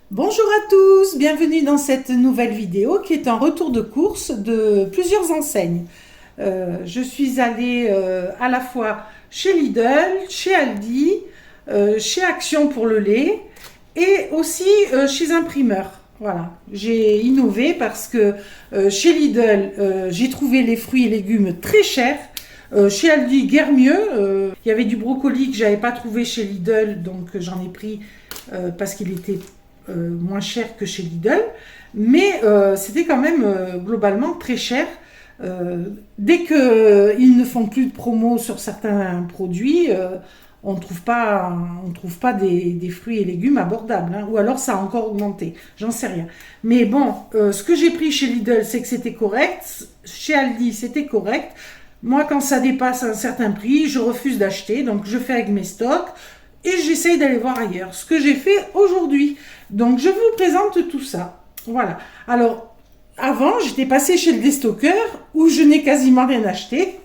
Bonjour à tous, bienvenue dans cette nouvelle vidéo qui est un retour de course de plusieurs enseignes. Je suis allée à la fois chez Lidl, chez Aldi, chez Action pour le lait et aussi chez un primeur. Voilà, j'ai innové parce que chez Lidl, j'ai trouvé les fruits et légumes très chers. Chez Aldi, guère mieux. Il y avait du brocoli que j'avais pas trouvé chez Lidl, donc j'en ai pris parce qu'il était moins cher que chez Lidl, mais c'était quand même globalement très cher. Dès qu'ils ne font plus de promo sur certains produits, on ne trouve pas des fruits et légumes abordables, hein. Ou alors ça a encore augmenté, j'en sais rien. Mais bon, ce que j'ai pris chez Lidl, c'est que c'était correct, chez Aldi, c'était correct. Moi, quand ça dépasse un certain prix, je refuse d'acheter, donc je fais avec mes stocks et j'essaye d'aller voir ailleurs. Ce que j'ai fait aujourd'hui. Donc, je vous présente tout ça. Voilà. Alors, avant, j'étais passée chez le déstockeur où je n'ai quasiment rien acheté.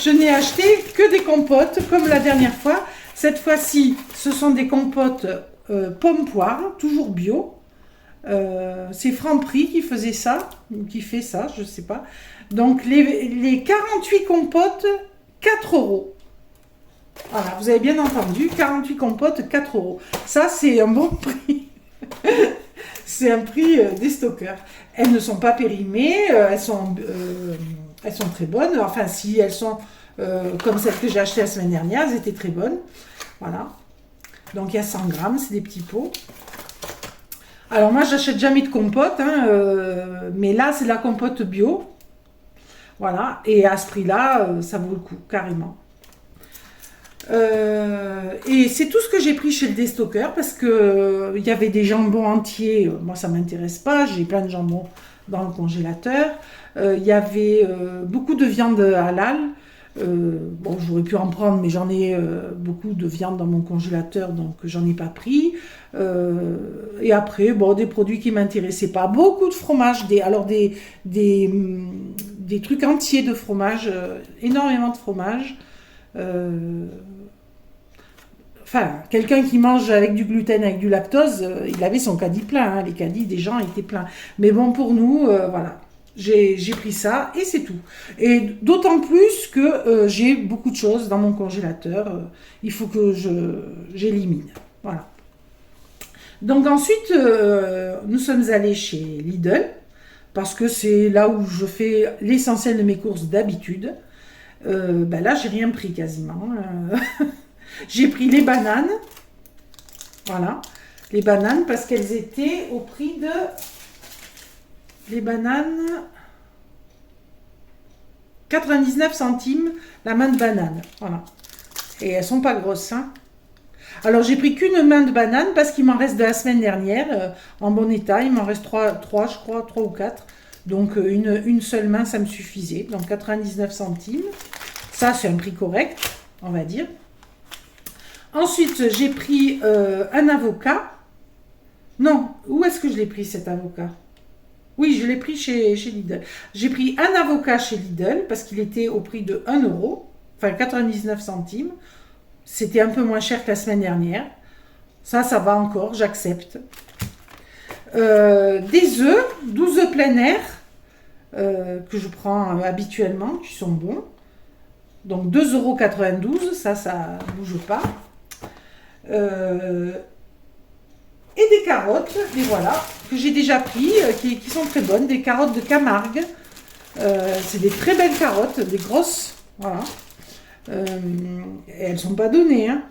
Je n'ai acheté que des compotes, comme la dernière fois. Cette fois-ci, ce sont des compotes pommes-poires, toujours bio. C'est Franprix qui faisait ça, ou qui fait ça, je ne sais pas. Donc, les 48 compotes, 4 euros. Voilà, vous avez bien entendu, 48 compotes, 4 euros. Ça, c'est un bon prix. C'est un prix des stockeurs. Elles ne sont pas périmées, elles sont très bonnes. Enfin, si elles sont comme celles que j'ai achetées la semaine dernière, elles étaient très bonnes. Voilà. Donc, il y a 100 grammes, c'est des petits pots. Alors, moi, j'achète jamais de compote, hein, mais là, c'est de la compote bio. Voilà. Et à ce prix-là, ça vaut le coup, carrément. Et c'est tout ce que j'ai pris chez le déstockeur parce que il y avait des jambons entiers. Moi, ça m'intéresse pas. J'ai plein de jambons dans le congélateur. Il y avait beaucoup de viande halal. Bon, j'aurais pu en prendre, mais j'en ai beaucoup de viande dans mon congélateur, donc j'en ai pas pris. Et après, bon, des produits qui m'intéressaient pas. Beaucoup de fromage, des trucs entiers de fromage, énormément de fromage. Enfin, quelqu'un qui mange avec du gluten, avec du lactose, il avait son caddie plein, hein. Les caddies des gens étaient pleins. Mais bon, pour nous, voilà, j'ai pris ça et c'est tout. Et d'autant plus que j'ai beaucoup de choses dans mon congélateur. Il faut que j'élimine. Voilà. Donc ensuite, nous sommes allés chez Lidl, parce que c'est là où je fais l'essentiel de mes courses d'habitude. Ben là, j'ai rien pris quasiment. J'ai pris les bananes. Voilà. Les bananes parce qu'elles étaient au prix de... Les bananes... 99 centimes la main de banane. Voilà. Et elles sont pas grosses, hein. Alors, j'ai pris qu'une main de banane parce qu'il m'en reste de la semaine dernière. En bon état, il m'en reste 3, je crois, 3 ou 4. Donc, une seule main, ça me suffisait. Donc, 99 centimes. Ça, c'est un prix correct, on va dire. Ensuite, j'ai pris un avocat. Non, où est-ce que je l'ai pris cet avocat? Oui, je l'ai pris chez Lidl. J'ai pris un avocat chez Lidl parce qu'il était au prix de 1 euro, enfin 99 centimes. C'était un peu moins cher que la semaine dernière. Ça va encore, j'accepte. Des œufs, 12 œufs plein air, que je prends habituellement, qui sont bons. Donc 2,92 €, ça ne bouge pas. Et des carottes, et voilà, que j'ai déjà pris, qui sont très bonnes, des carottes de Camargue. C'est des très belles carottes, des grosses, voilà. Et elles ne sont pas données, hein.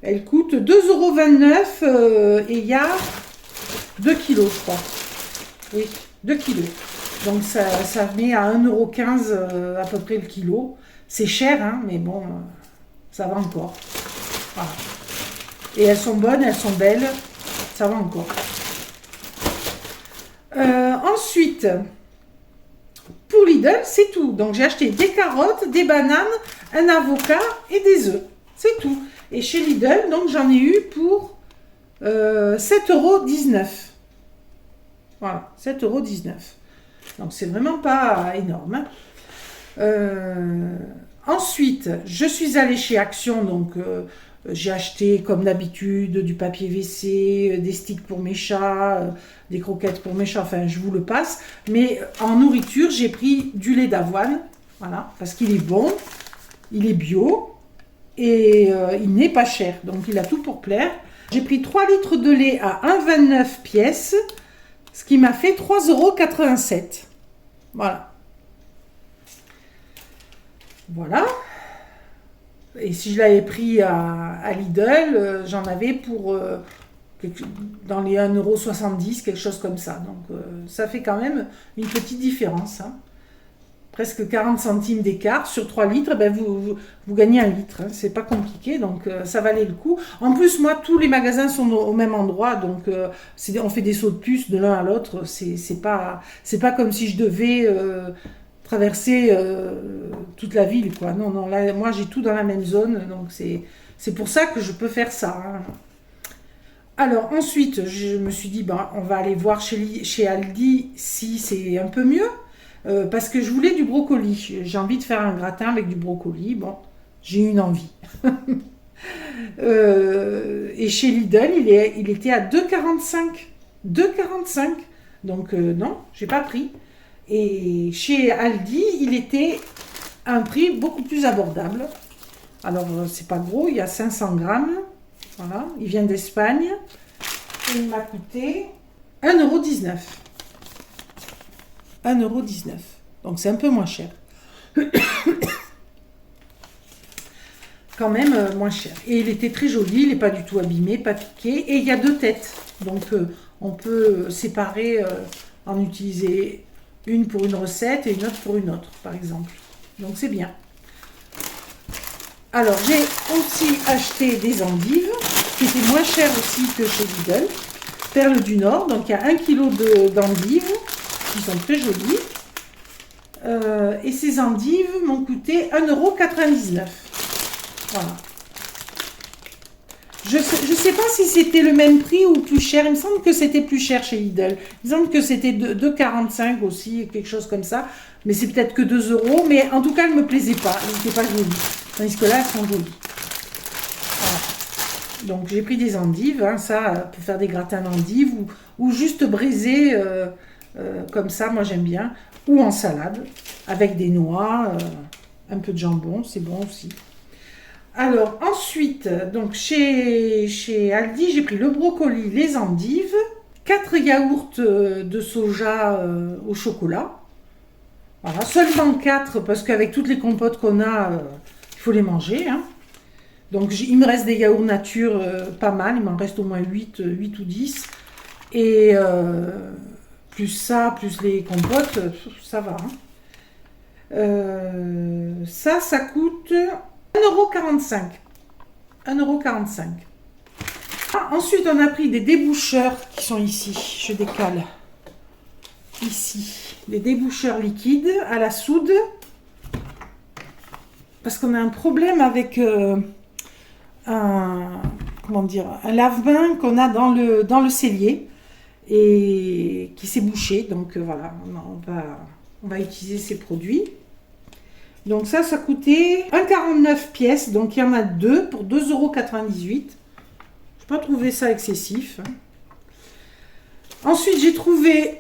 Elles coûtent 2,29 € et il y a 2 kilos, je crois. Oui, 2 kilos. Donc ça met à 1,15 € à peu près le kilo. C'est cher, hein, mais bon, ça va encore. Voilà. Et elles sont bonnes, elles sont belles, ça va encore. Ensuite, pour Lidl, c'est tout. Donc j'ai acheté des carottes, des bananes, un avocat et des œufs. C'est tout. Et chez Lidl, donc j'en ai eu pour 7,19 €. Voilà, 7,19 €. Donc c'est vraiment pas énorme, hein. Ensuite, je suis allée chez Action, donc J'ai acheté, comme d'habitude, du papier WC, des sticks pour mes chats, des croquettes pour mes chats, enfin, je vous le passe. Mais en nourriture, j'ai pris du lait d'avoine, voilà, parce qu'il est bon, il est bio, et il n'est pas cher, donc il a tout pour plaire. J'ai pris 3 litres de lait à 1,29 pièces, ce qui m'a fait 3,87 €. Voilà. Voilà. Et si je l'avais pris à Lidl, j'en avais pour dans les 1,70 €, quelque chose comme ça. Donc ça fait quand même une petite différence, hein. Presque 40 centimes d'écart sur 3 litres, ben vous gagnez 1 litre, hein. C'est pas compliqué, donc ça valait le coup. En plus, moi, tous les magasins sont au même endroit, donc on fait des sauts de puce de l'un à l'autre. C'est pas comme si je devais traverser toute la ville, quoi. Non, non, là, moi, j'ai tout dans la même zone, donc c'est pour ça que je peux faire ça, hein. Alors ensuite, je me suis dit, ben, on va aller voir chez Aldi si c'est un peu mieux. Parce que je voulais du brocoli. J'ai envie de faire un gratin avec du brocoli. Bon, j'ai une envie. Et chez Lidl, il était à 2,45 €. 2,45 €. Donc non, j'ai pas pris. Et chez Aldi, il était à un prix beaucoup plus abordable. Alors, c'est pas gros, il y a 500 grammes. Voilà, il vient d'Espagne. Et il m'a coûté 1,19 €. 1,19 €. Donc c'est un peu moins cher. Quand même moins cher. Et il était très joli, il n'est pas du tout abîmé, pas piqué. Et il y a 2 têtes. Donc on peut séparer, en utiliser une pour une recette et une autre pour une autre, par exemple. Donc c'est bien. Alors j'ai aussi acheté des endives, qui étaient moins chères aussi que chez Lidl. Perles du Nord, donc il y a 1 kg d'endives, qui sont très jolies. Et ces endives m'ont coûté 1,99 €. Voilà. Je sais pas si c'était le même prix ou plus cher. Il me semble que c'était plus cher chez Lidl. Il me semble que c'était 2,45 € aussi, quelque chose comme ça. Mais c'est peut-être que 2 €. Mais en tout cas, elles ne me plaisaient pas. Elles n'étaient pas jolies. Tandis que là, elles sont jolies. Voilà. Donc j'ai pris des endives, hein, ça, pour faire des gratins d'endives ou juste braiser comme ça, moi j'aime bien. Ou en salade, avec des noix, un peu de jambon, c'est bon aussi. Alors ensuite, donc chez Aldi, j'ai pris le brocoli, les endives, 4 yaourts de soja au chocolat. Voilà, seulement 4 parce qu'avec toutes les compotes qu'on a, il faut les manger, hein. Donc il me reste des yaourts nature pas mal, il m'en reste au moins 8 ou 10. Et plus ça, plus les compotes, ça va, hein. Ça coûte 1,45 €. 1,45 €. Ah, ensuite, on a pris des déboucheurs qui sont ici. Je décale. Ici. Des déboucheurs liquides à la soude. Parce qu'on a un problème avec un lave-main qu'on a dans le cellier et qui s'est bouché. Donc voilà, on va utiliser ces produits. Donc ça coûtait 1,49 pièces, donc il y en a 2 pour 2,98 €. Je n'ai pas trouvé ça excessif. Ensuite, j'ai trouvé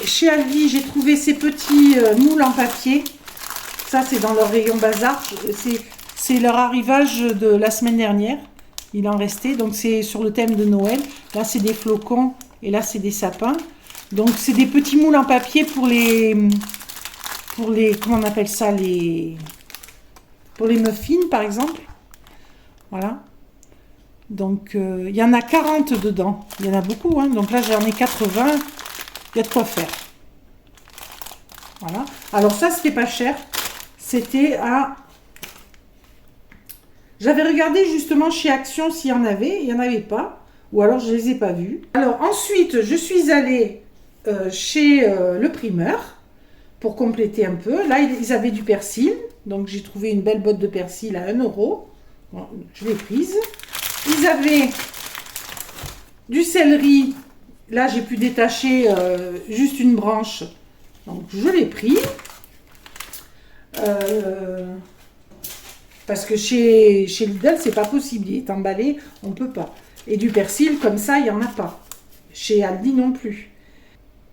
chez Aldi, j'ai trouvé ces petits moules en papier. Ça, c'est dans leur rayon bazar. C'est leur arrivage de la semaine dernière. Il en restait, donc c'est sur le thème de Noël. Là, c'est des flocons et là, c'est des sapins. Donc, c'est des petits moules en papier pour les comment on appelle ça, pour les muffins, par exemple. Voilà. Donc, il y en a 40 dedans. Il y en a beaucoup, hein. Donc là, j'en ai 80. Il y a de quoi faire. Voilà. Alors ça, c'était pas cher. C'était à... J'avais regardé justement chez Action s'il y en avait. Il n'y en avait pas. Ou alors, je ne les ai pas vus. Alors, ensuite, je suis allée chez le primeur pour compléter un peu. Là, ils avaient du persil. Donc, j'ai trouvé une belle botte de persil à 1 €. Bon, je l'ai prise. Ils avaient du céleri. Là, j'ai pu détacher juste une branche. Donc, je l'ai pris. Parce que chez Lidl, c'est pas possible. Il est emballé, on peut pas. Et du persil, comme ça, il n'y en a pas. Chez Aldi non plus.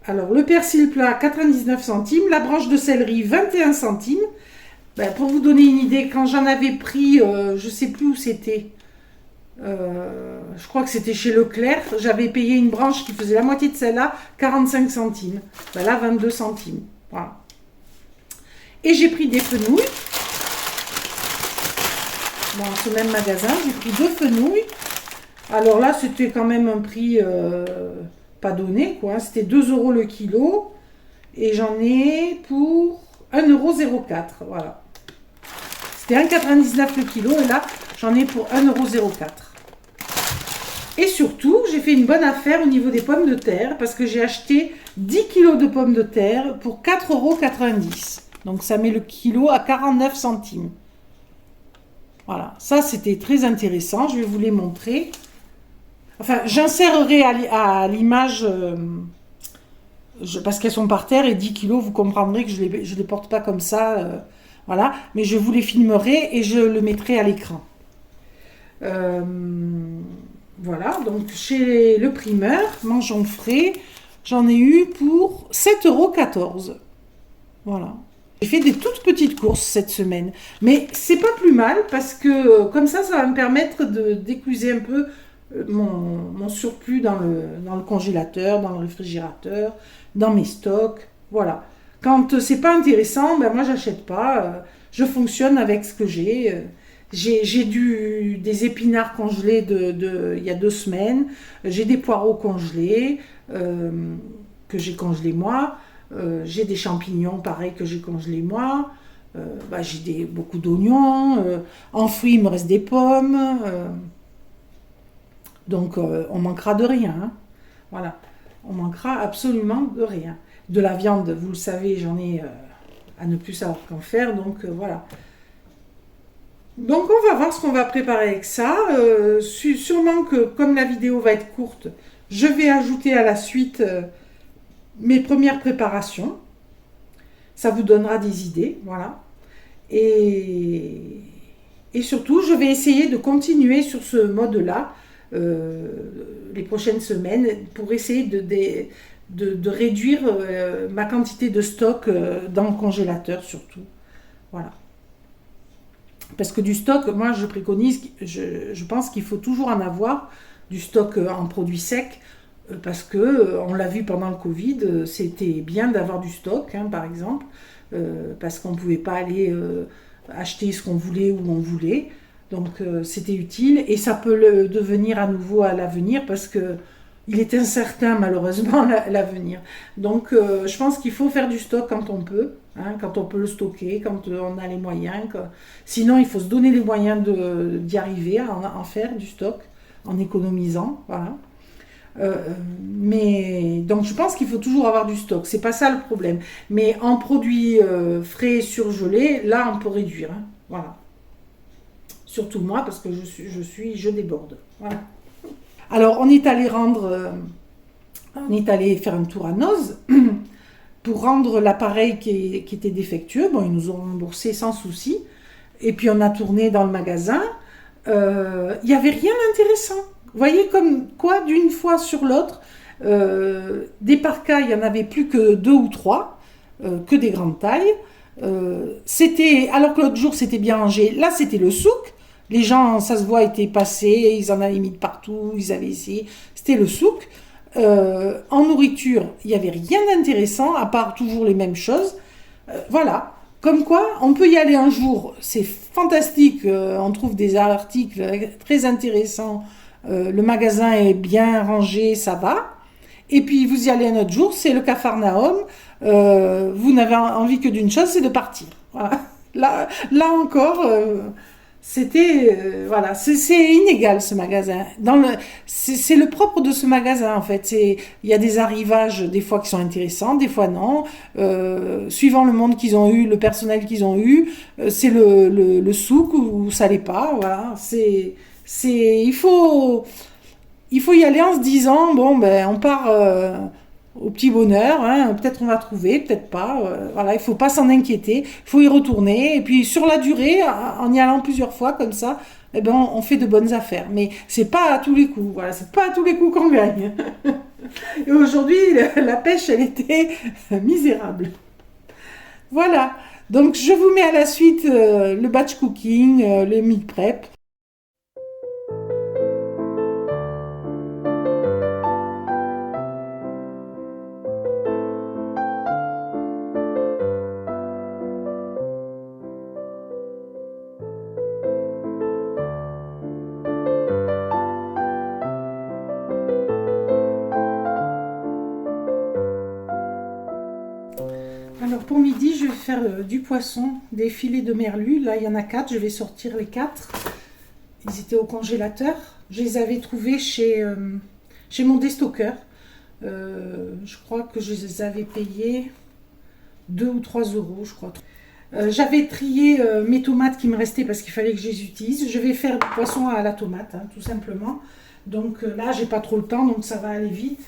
Alors, le persil plat, 99 centimes. La branche de céleri, 21 centimes. Ben, pour vous donner une idée, quand j'en avais pris, je sais plus où c'était. Je crois que c'était chez Leclerc. J'avais payé une branche qui faisait la moitié de celle-là, 45 centimes. Ben là, 22 centimes. Voilà. Et j'ai pris des fenouils. Dans ce même magasin, j'ai pris 2 fenouils. Alors là, c'était quand même un prix pas donné, quoi. C'était 2 euros le kilo. Et j'en ai pour 1,04 €. Voilà. C'était 1,99 € le kilo. Et là, j'en ai pour 1,04 €. Et surtout, j'ai fait une bonne affaire au niveau des pommes de terre. Parce que j'ai acheté 10 kilos de pommes de terre pour 4,90 €. Donc ça met le kilo à 49 centimes. Voilà. Ça, c'était très intéressant. Je vais vous les montrer. Enfin, j'insérerai à l'image, parce qu'elles sont par terre, et 10 kilos, vous comprendrez que je les porte pas comme ça, voilà, mais je vous les filmerai et je le mettrai à l'écran. Voilà, donc chez le primeur, Mangeons Frais, j'en ai eu pour 7,14 €. Voilà. J'ai fait des toutes petites courses cette semaine, mais c'est pas plus mal parce que comme ça va me permettre d'écluser un peu mon surplus dans le congélateur, dans le réfrigérateur, dans mes stocks, voilà. Quand c'est pas intéressant, ben moi j'achète pas, je fonctionne avec ce que j'ai. J'ai des épinards congelés il y a 2 semaines, j'ai des poireaux congelés que j'ai congelés moi, j'ai des champignons pareil que j'ai congelés moi, j'ai beaucoup d'oignons, en fruits il me reste des pommes. Donc, on manquera de rien. Hein. Voilà. On manquera absolument de rien. De la viande, vous le savez, j'en ai à ne plus savoir qu'en faire. Donc, voilà. Donc, on va voir ce qu'on va préparer avec ça. Sûrement que, comme la vidéo va être courte, je vais ajouter à la suite mes premières préparations. Ça vous donnera des idées. Voilà. Et surtout, je vais essayer de continuer sur ce mode-là. Les prochaines semaines pour essayer de réduire ma quantité de stock dans le congélateur surtout. Voilà. Parce que du stock, moi je préconise, je pense qu'il faut toujours en avoir du stock en produits secs parce que on l'a vu pendant le Covid, c'était bien d'avoir du stock, hein, par exemple, parce qu'on ne pouvait pas aller acheter ce qu'on voulait où on voulait. Donc c'était utile et ça peut le devenir à nouveau à l'avenir parce que il est incertain malheureusement l'avenir. Donc je pense qu'il faut faire du stock quand on peut, hein, quand on peut le stocker, quand on a les moyens. Sinon il faut se donner les moyens d'y arriver à en faire du stock en économisant. Voilà. Mais donc je pense qu'il faut toujours avoir du stock, c'est pas ça le problème. Mais en produits frais surgelés, là on peut réduire. Hein. Voilà. Surtout moi, parce que je déborde. Voilà. Alors, on est allé faire un tour à Noz pour rendre l'appareil qui était défectueux. Bon, ils nous ont remboursé sans souci. Et puis, on a tourné dans le magasin. Il n'y avait rien d'intéressant. Vous voyez, comme quoi, d'une fois sur l'autre, des parkas, il n'y en avait plus que 2 ou 3, que des grandes tailles. Alors que l'autre jour, c'était bien rangé. Là, c'était le souk. Les gens, ça se voit, étaient passés, ils en avaient mis de partout, ils avaient essayé. C'était le souk. En nourriture, il n'y avait rien d'intéressant, à part toujours les mêmes choses. Voilà. Comme quoi, on peut y aller un jour, c'est fantastique, on trouve des articles très intéressants, le magasin est bien rangé, ça va. Et puis vous y allez un autre jour, c'est le Capharnaüm, vous n'avez envie que d'une chose, c'est de partir. Voilà. Là encore... voilà, c'est inégal ce magasin. C'est le propre de ce magasin en fait. Il y a des arrivages des fois qui sont intéressants, des fois non. Suivant le monde qu'ils ont eu, le personnel qu'ils ont eu, c'est le souk ou ça l'est pas. Voilà, il faut y aller en se disant bon ben on part au petit bonheur, hein. Peut-être on va trouver, peut-être pas. Voilà, il faut pas s'en inquiéter, il faut y retourner. Et puis sur la durée, en y allant plusieurs fois comme ça, eh ben, on fait de bonnes affaires. Mais c'est pas à tous les coups, voilà, c'est pas à tous les coups qu'on gagne. Et aujourd'hui, la pêche, elle était misérable. Voilà, donc je vous mets à la suite le batch cooking, le meal prep. Alors pour midi, je vais faire du poisson, des filets de merlu. Là, il y en a 4, je vais sortir les 4. Ils étaient au congélateur. Je les avais trouvés chez mon déstockeur. Je crois que je les avais payés 2 ou 3 euros, je crois. J'avais trié mes tomates qui me restaient parce qu'il fallait que je les utilise. Je vais faire du poisson à la tomate, hein, tout simplement. Donc là, j'ai pas trop le temps, donc ça va aller vite.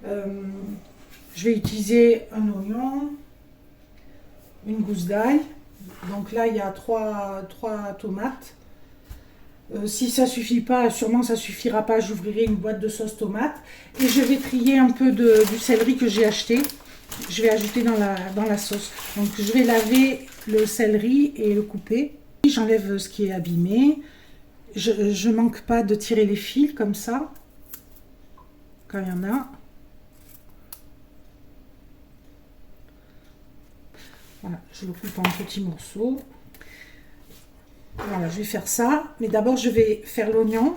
Je vais utiliser un oignon, une gousse d'ail. Donc là, il y a 3 tomates. Si ça suffit pas, sûrement ça suffira pas, j'ouvrirai une boîte de sauce tomate. Et je vais trier un peu du céleri que j'ai acheté. Je vais ajouter dans la sauce. Donc je vais laver le céleri et le couper. J'enlève ce qui est abîmé. Je manque pas de tirer les fils comme ça, quand il y en a. Voilà, je le coupe en petits morceaux. Voilà, je vais faire ça. Mais d'abord, je vais faire l'oignon.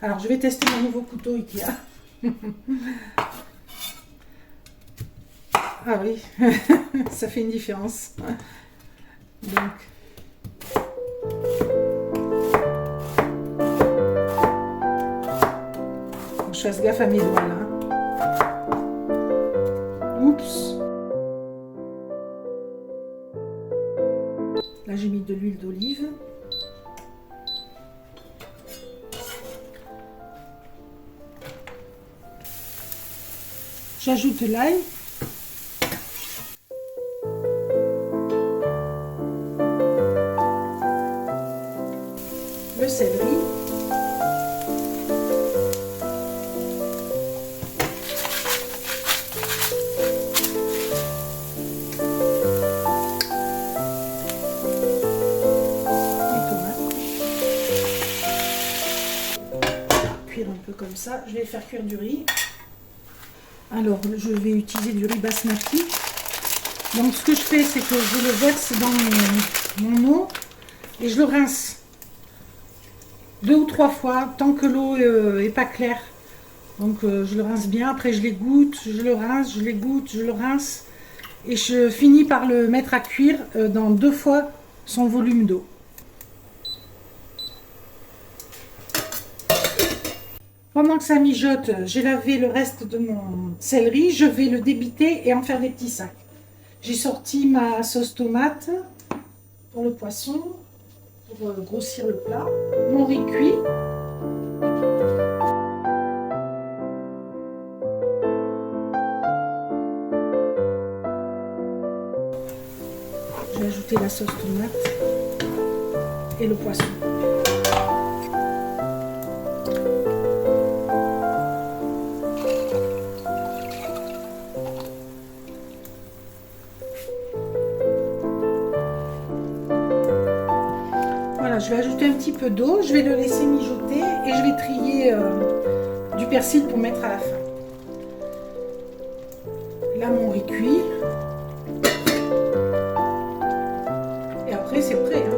Alors, je vais tester mon nouveau couteau Ikea. Ah oui, ça fait une différence. Donc, faut que je fasse gaffe à mes doigts là. Oups. Là, j'ai mis de l'huile d'olive. J'ajoute l'ail. Le céleri. Cuire un peu comme ça. Je vais faire cuire du riz. Alors, je vais utiliser du riz basmati. Donc, ce que je fais, c'est que je le verse dans mon eau et je le rince 2 ou 3 fois, tant que l'eau est pas claire. Donc, je le rince bien. Après, je l'égoutte, je le rince, je l'égoutte, je le rince. Et je finis par le mettre à cuire dans 2 fois son volume d'eau. Pendant que ça mijote, j'ai lavé le reste de mon céleri. Je vais le débiter et en faire des petits sacs. J'ai sorti ma sauce tomate pour le poisson, pour grossir le plat. Mon riz cuit. Je vais ajouter la sauce tomate et le poisson. Je vais ajouter un petit peu d'eau, je vais le laisser mijoter et je vais trier du persil pour mettre à la fin. Là, mon riz cuit. Et après, c'est prêt. Hein.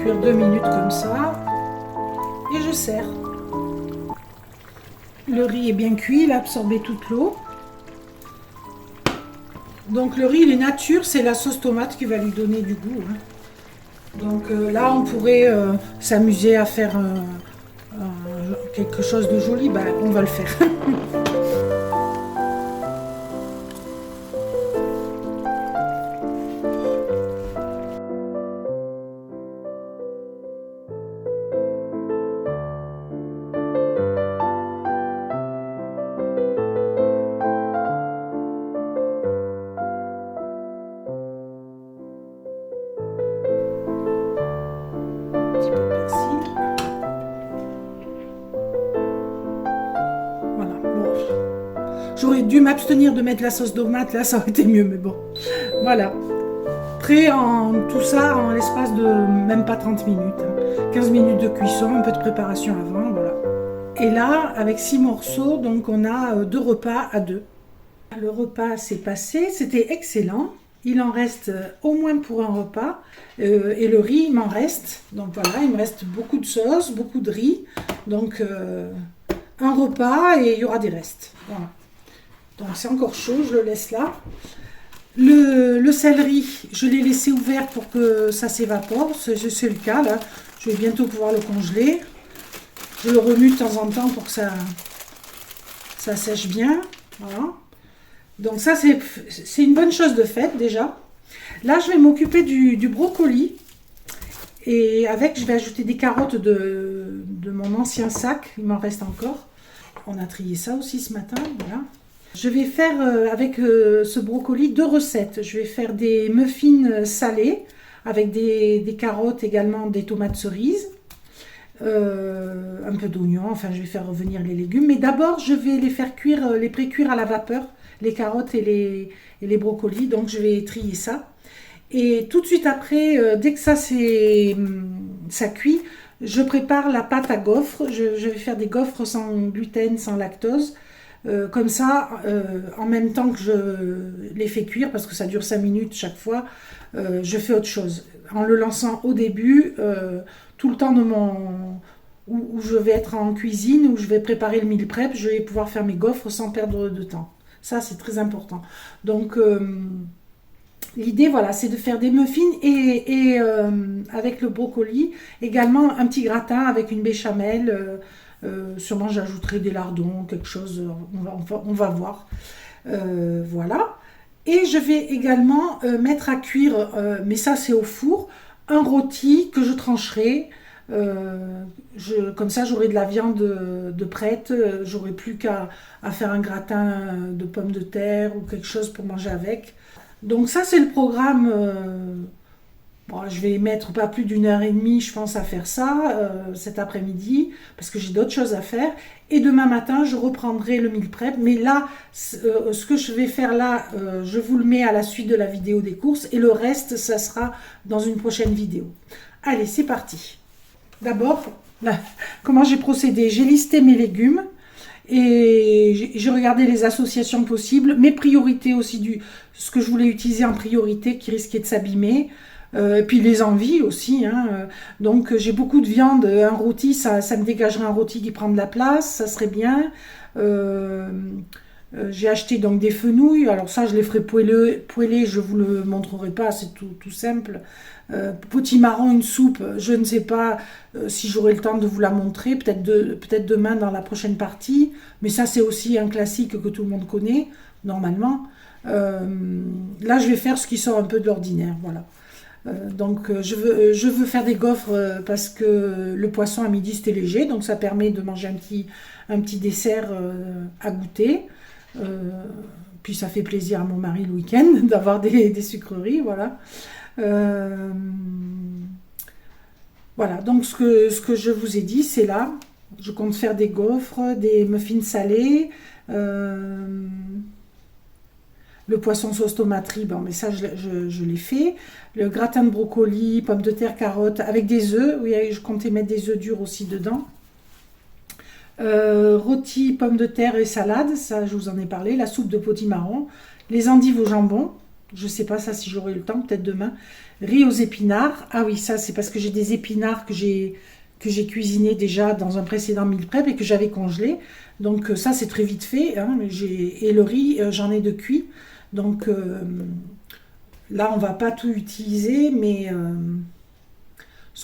Cuire 2 minutes comme ça et je sers. Le riz est bien cuit, il a absorbé toute l'eau. Donc le riz il est nature, c'est la sauce tomate qui va lui donner du goût. Hein. Donc là, on pourrait s'amuser à faire quelque chose de joli. Ben, on va le faire. Un petit peu de persil. Voilà. Bon. J'aurais dû m'abstenir de mettre la sauce tomate, là, ça aurait été mieux, mais bon. Voilà. Prêt en tout ça en l'espace de même pas 30 minutes. 15 minutes de cuisson, un peu de préparation avant, voilà. Et là, avec 6 morceaux, donc on a 2 repas à 2. Le repas s'est passé, c'était excellent. Il en reste au moins pour un repas. Et le riz, il m'en reste. Donc voilà, il me reste beaucoup de sauce, beaucoup de riz. Donc un repas et il y aura des restes. Voilà. Donc c'est encore chaud, je le laisse là. Le céleri, je l'ai laissé ouvert pour que ça s'évapore. C'est le cas là. Je vais bientôt pouvoir le congeler. Je le remue de temps en temps pour que ça sèche bien. Voilà. Donc ça, c'est une bonne chose de faite déjà. Là, je vais m'occuper du brocoli. Et avec, je vais ajouter des carottes de mon ancien sac. Il m'en reste encore. On a trié ça aussi ce matin. Voilà. Je vais faire avec ce brocoli 2 recettes. Je vais faire des muffins salés avec des carottes, également des tomates cerises. Un peu d'oignon, enfin je vais faire revenir les légumes. Mais d'abord, je vais les faire cuire, les pré-cuire à la vapeur. Les carottes et les brocolis, donc je vais trier ça. Et tout de suite après, dès que ça cuit, je prépare la pâte à gaufres. Je vais faire des gaufres sans gluten, sans lactose. Comme ça, en même temps que je les fais cuire, parce que ça dure 5 minutes chaque fois, je fais autre chose. En le lançant au début, tout le temps où je vais être en cuisine, où je vais préparer le meal prep, je vais pouvoir faire mes gaufres sans perdre de temps. Ça, c'est très important. Donc, l'idée, voilà, c'est de faire des muffins et avec le brocoli, également un petit gratin avec une béchamel. Sûrement, j'ajouterai des lardons, quelque chose, on va voir. Voilà. Et je vais également mettre à cuire, mais ça, c'est au four, un rôti que je trancherai. Comme ça, j'aurai de la viande de prête. J'aurai plus qu'à faire un gratin de pommes de terre ou quelque chose pour manger avec. Donc ça, c'est le programme. Bon, je vais mettre pas plus d'1 h 30, je pense, à faire ça cet après-midi, parce que j'ai d'autres choses à faire. Et demain matin, je reprendrai le meal prep. Mais là, ce que je vais faire là, je vous le mets à la suite de la vidéo des courses. Et le reste, ça sera dans une prochaine vidéo. Allez, c'est parti. D'abord, comment j'ai procédé? J'ai listé mes légumes et j'ai regardé les associations possibles, mes priorités aussi, ce que je voulais utiliser en priorité qui risquait de s'abîmer, et puis les envies aussi. Hein. Donc j'ai beaucoup de viande, un rôti, ça me dégagerait un rôti qui prend de la place, ça serait bien. J'ai acheté donc des fenouils, alors ça je les ferai poêler, je vous le montrerai pas, c'est tout simple. Potimarron, une soupe, je ne sais pas si j'aurai le temps de vous la montrer, peut-être demain dans la prochaine partie, mais ça c'est aussi un classique que tout le monde connaît, normalement. Là je vais faire ce qui sort un peu de l'ordinaire, voilà. Donc je veux faire des gaufres parce que le poisson à midi c'était léger, donc ça permet de manger un petit dessert à goûter. Puis ça fait plaisir à mon mari le week-end d'avoir des sucreries, voilà. Voilà, donc ce que je vous ai dit, c'est là. Je compte faire des gaufres, des muffins salés, le poisson sauce tomaterie, bon, mais ça je l'ai fait. Le gratin de brocoli, pommes de terre, carottes, avec des œufs. Oui, je comptais mettre des œufs durs aussi dedans. Rôti, pommes de terre et salade, ça je vous en ai parlé. La soupe de potimarron. Les endives au jambon. Je ne sais pas ça si j'aurai le temps, peut-être demain. Riz aux épinards. Ah oui, ça c'est parce que j'ai des épinards que j'ai cuisinés déjà dans un précédent meal prep et que j'avais congelé. Donc ça c'est très vite fait. Hein, et le riz, j'en ai de cuit. Donc là on va pas tout utiliser, mais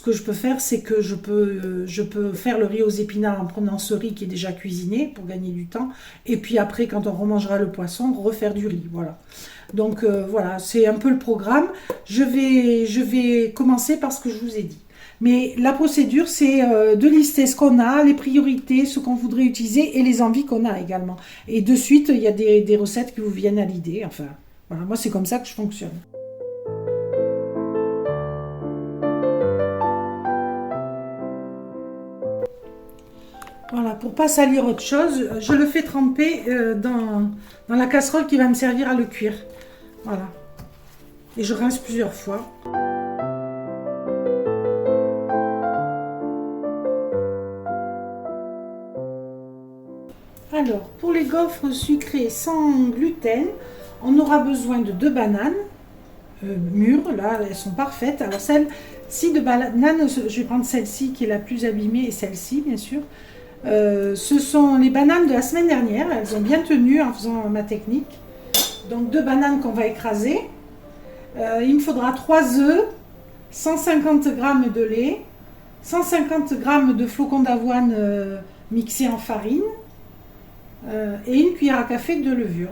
que je peux faire, c'est que je peux faire le riz aux épinards en prenant ce riz qui est déjà cuisiné pour gagner du temps. Et puis après, quand on remangera le poisson, refaire du riz. Voilà. Donc voilà, c'est un peu le programme. Je vais commencer par ce que je vous ai dit. Mais la procédure, c'est de lister ce qu'on a, les priorités, ce qu'on voudrait utiliser et les envies qu'on a également. Et de suite, il y a des recettes qui vous viennent à l'idée. Enfin, voilà, moi, c'est comme ça que je fonctionne. Voilà, pour pas salir autre chose, je le fais tremper dans la casserole qui va me servir à le cuire. Voilà. Et je rince plusieurs fois. Alors, pour les gaufres sucrés sans gluten, on aura besoin de 2 bananes mûres. Là, elles sont parfaites. Alors, celle-ci de banane, je vais prendre celle-ci qui est la plus abîmée et celle-ci, bien sûr. Ce sont les bananes de la semaine dernière. Elles ont bien tenu en faisant ma technique. Donc, 2 bananes qu'on va écraser. Il me faudra 3 œufs, 150 g de lait, 150 g de flocons d'avoine mixés en farine, et une cuillère à café de levure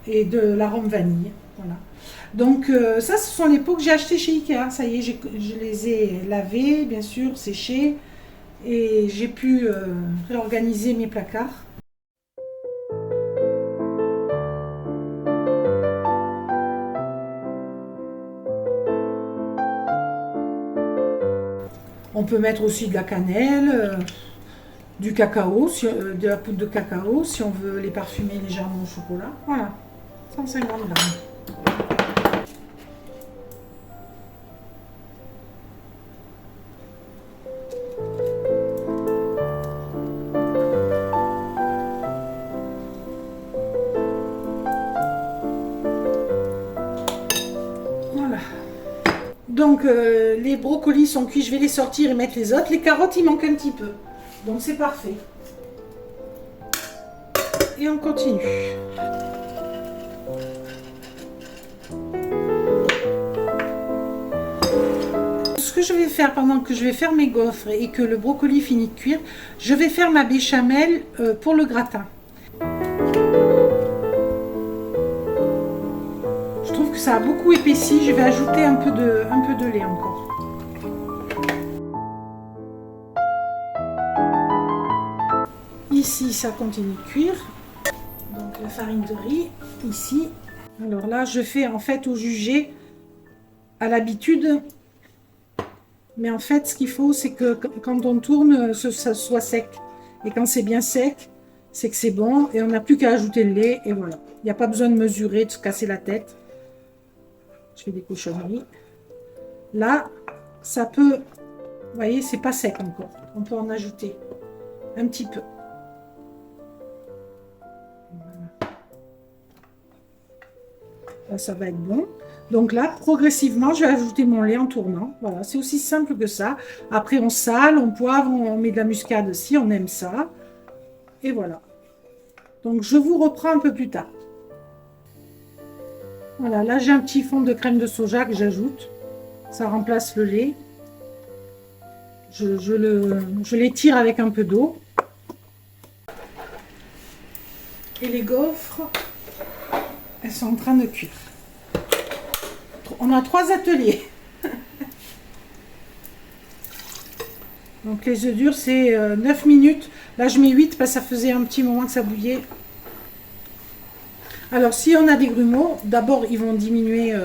et de l'arôme vanille. Voilà. Donc ça, ce sont les pots que j'ai achetés chez Ikea. Ça y est, je les ai lavés, bien sûr, séchés, et j'ai pu réorganiser mes placards. On peut mettre aussi de la cannelle, du cacao, de la poudre de cacao, si on veut les parfumer légèrement au chocolat. Voilà, 150 g. Voilà. Donc les brocolis sont cuits, je vais les sortir et mettre les autres. Les carottes, il manque un petit peu. Donc c'est parfait. Et on continue. Ce que je vais faire pendant que je vais faire mes gaufres et que le brocoli finit de cuire, je vais faire ma béchamel pour le gratin. Je trouve que ça a beaucoup épaissi. Je vais ajouter un peu de lait encore. Ici, ça continue de cuire. Donc la farine de riz, ici. Alors là, je fais en fait au jugé à l'habitude. Mais en fait, ce qu'il faut, c'est que quand on tourne, ça soit sec. Et quand c'est bien sec, c'est que c'est bon. Et on n'a plus qu'à ajouter le lait. Et voilà. Il n'y a pas besoin de mesurer, de se casser la tête. Je fais des cochonneries. Là, ça peut... Vous voyez, c'est pas sec encore. On peut en ajouter un petit peu. Là, ça va être bon. Donc là, progressivement, je vais ajouter mon lait en tournant. Voilà, c'est aussi simple que ça. Après, on sale, on poivre, on met de la muscade si on aime ça. Et voilà. Donc, je vous reprends un peu plus tard. Voilà, là, j'ai un petit fond de crème de soja que j'ajoute. Ça remplace le lait. Je l'étire avec un peu d'eau. Et les gaufres, elles sont en train de cuire. On a 3 ateliers. Donc les œufs durs, c'est 9 minutes. Là, je mets 8 parce que ça faisait un petit moment que ça bouillait. Alors, si on a des grumeaux, d'abord, ils vont diminuer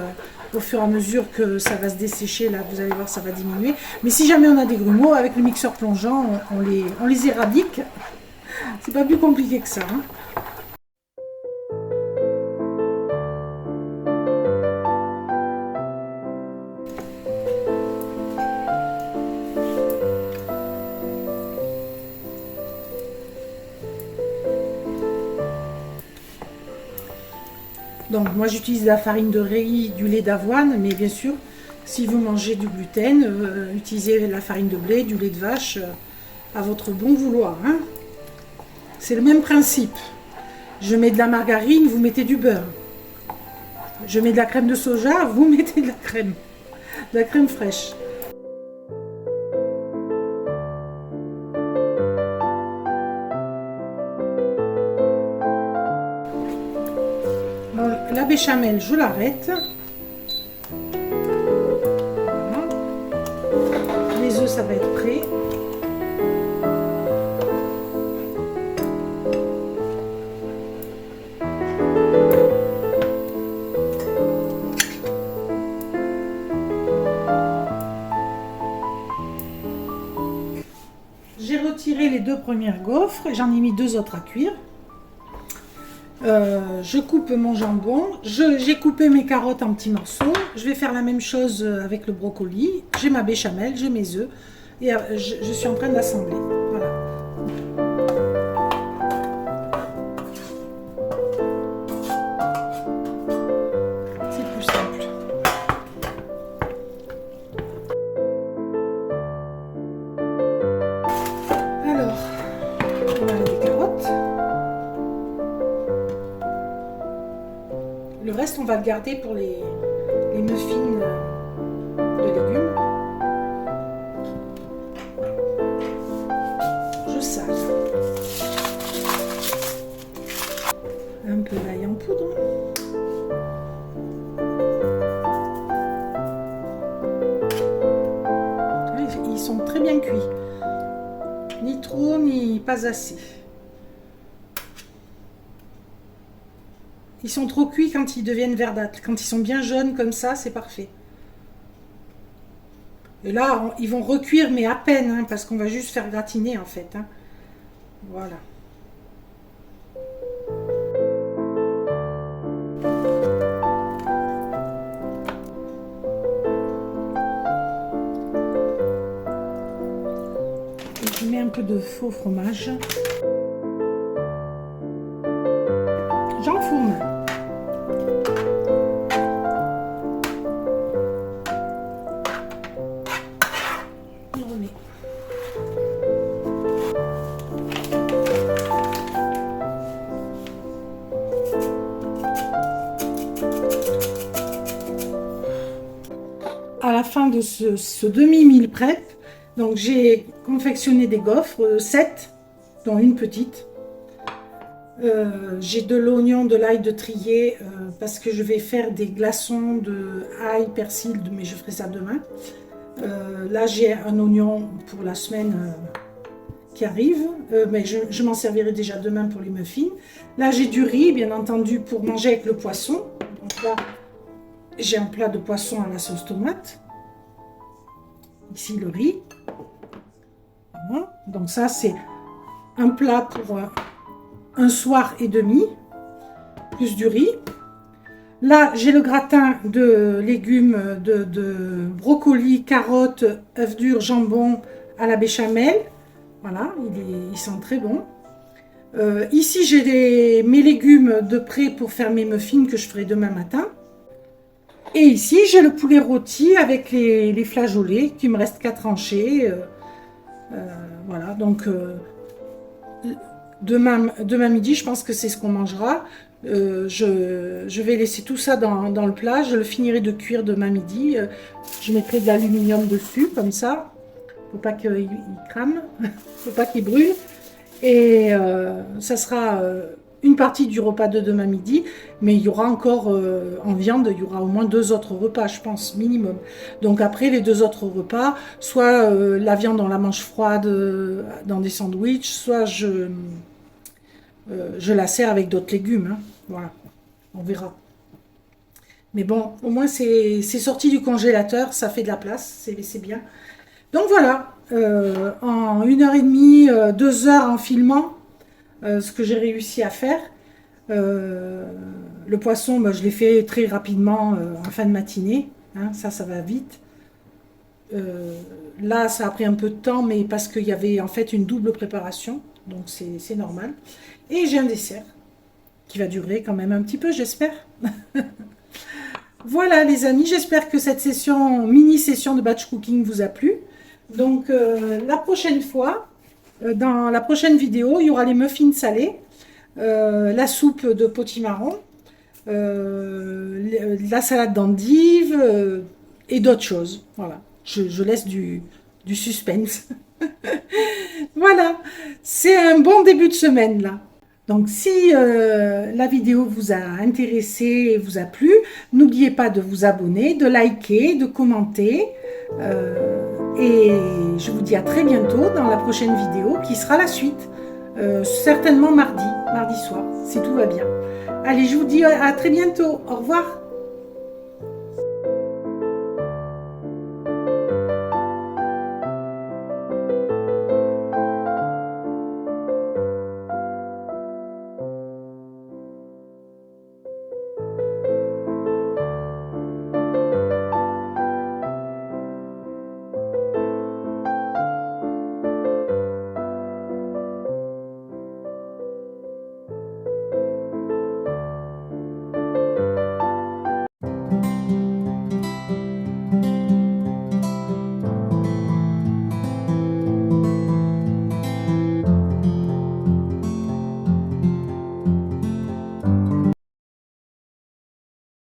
au fur et à mesure que ça va se dessécher. Là, vous allez voir, ça va diminuer. Mais si jamais on a des grumeaux, avec le mixeur plongeant, on les éradique. C'est pas plus compliqué que ça. Hein. Donc moi j'utilise la farine de riz, du lait d'avoine, mais bien sûr, si vous mangez du gluten, utilisez la farine de blé, du lait de vache, à votre bon vouloir. Hein. C'est le même principe. Je mets de la margarine, vous mettez du beurre. Je mets de la crème de soja, vous mettez de la crème fraîche. béchamel, je l'arrête. Voilà. Les œufs, ça va être prêt. J'ai retiré les 2 premières gaufres, j'en ai mis 2 autres à cuire. Je coupe mon jambon, j'ai coupé mes carottes en petits morceaux. Je vais faire la même chose avec le brocoli. J'ai ma béchamel, j'ai mes œufs et je suis en train d'assembler. Voilà. C'est plus simple. Alors, on a des carottes. Le reste, on va le garder pour les muffins de légumes. Je sale. Un peu d'ail en poudre. Ils sont très bien cuits. Ni trop, ni pas assez. Ils sont trop cuits quand ils deviennent verdâtres. Quand ils sont bien jaunes comme ça, c'est parfait. Et là, ils vont recuire, mais à peine, hein, parce qu'on va juste faire gratiner en fait. Hein. Voilà. Et je mets un peu de faux fromage. J'enfourne. On remet. À la fin de ce demi-meal prep, donc j'ai confectionné des gaufres, 7, dont une petite. J'ai de l'oignon, de l'ail de trier parce que je vais faire des glaçons de ail, persil, mais je ferai ça demain. Là j'ai un oignon pour la semaine qui arrive, mais je m'en servirai déjà demain pour les muffins. Là j'ai du riz, bien entendu, pour manger avec le poisson. Donc là j'ai un plat de poisson à la sauce tomate. Ici le riz. Voilà. Donc ça c'est un plat pour un soir et demi, plus du riz. Là, j'ai le gratin de légumes de brocoli, carottes, œufs durs, jambon à la béchamel. Voilà, ils sont très bons. Ici, j'ai mes légumes de près pour faire mes muffins que je ferai demain matin. Et ici, j'ai le poulet rôti avec les flageolets, qui me reste 4 tranchées. Voilà, donc demain midi, je pense que c'est ce qu'on mangera. Je vais laisser tout ça dans le plat. Je le finirai de cuire demain midi. Je mettrai de l'aluminium dessus, comme ça. Faut pas qu'il crame, faut pas qu'il brûle. Et ça sera une partie du repas de demain midi. Mais il y aura encore, en viande, il y aura au moins 2 autres repas, je pense, minimum. Donc après, les 2 autres repas, soit la viande, on la mange froide dans des sandwichs, soit je la sers avec d'autres légumes. Hein. Voilà, on verra. Mais bon, au moins c'est sorti du congélateur, ça fait de la place, c'est bien. Donc voilà, en 1h30, 2 heures en filmant, ce que j'ai réussi à faire. Le poisson, je l'ai fait très rapidement en fin de matinée. Hein, ça va vite. Là, ça a pris un peu de temps, mais parce qu'il y avait en fait une double préparation. Donc c'est normal. Et j'ai un dessert qui va durer quand même un petit peu, j'espère. Voilà les amis, j'espère que cette mini-session de batch cooking vous a plu. Donc la prochaine fois, dans la prochaine vidéo, il y aura les muffins salés, la soupe de potimarron, la salade d'endives et d'autres choses. Voilà, je laisse du suspense. Voilà, c'est un bon début de semaine là. Donc si la vidéo vous a intéressé et vous a plu, n'oubliez pas de vous abonner, de liker, de commenter. Et je vous dis à très bientôt dans la prochaine vidéo qui sera la suite. Certainement mardi soir, si tout va bien. Allez, je vous dis à très bientôt. Au revoir.